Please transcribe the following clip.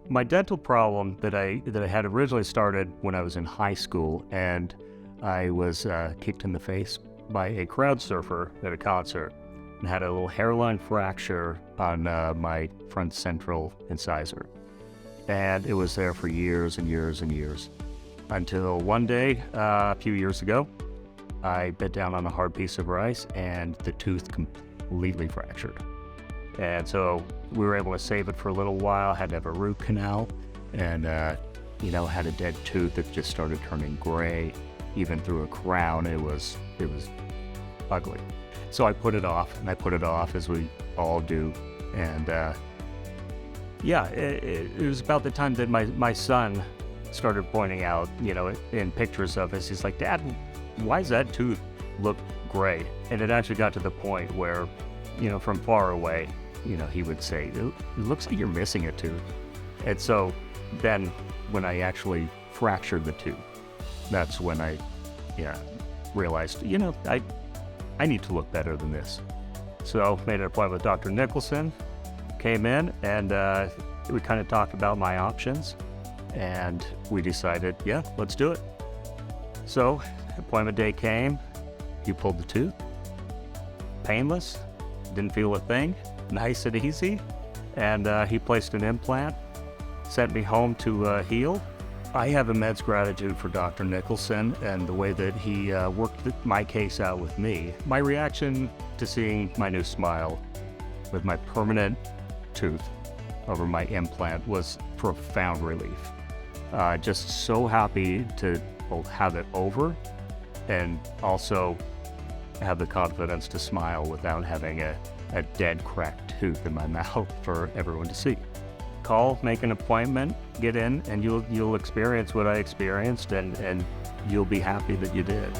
My dental problem that I had originally started when I was in high school, and I was kicked in the face by a crowd surfer at a concert, and had a little hairline fracture on my front central incisor. And it was there for years and years and years, until one day, a few years ago, I bit down on a hard piece of rice and the tooth completely fractured. And so we were able to save it for a little while, had to have a root canal, and had a dead tooth that just started turning gray. Even through a crown, it was ugly. So I put it off, and I put it off, as we all do. And it was about the time that my son started pointing out, in pictures of us, he's like, "Dad, why does that tooth look gray?" And it actually got to the point where, from far away, he would say, "It looks like you're missing a tooth." And so then when I actually fractured the tooth, that's when I realized, I need to look better than this. So made an appointment with Dr. Nicholson, came in, and we kind of talked about my options, and we decided, let's do it. So appointment day came, he pulled the tooth, painless, didn't feel a thing, nice and easy, and he placed an implant, sent me home to heal. I have immense gratitude for Dr. Nicholson and the way that he worked my case out with me. My reaction to seeing my new smile with my permanent tooth over my implant was profound relief. Just so happy to both have it over and also have the confidence to smile without having a dead, cracked tooth in my mouth for everyone to see. Call, make an appointment, get in, and you'll experience what I experienced, and you'll be happy that you did.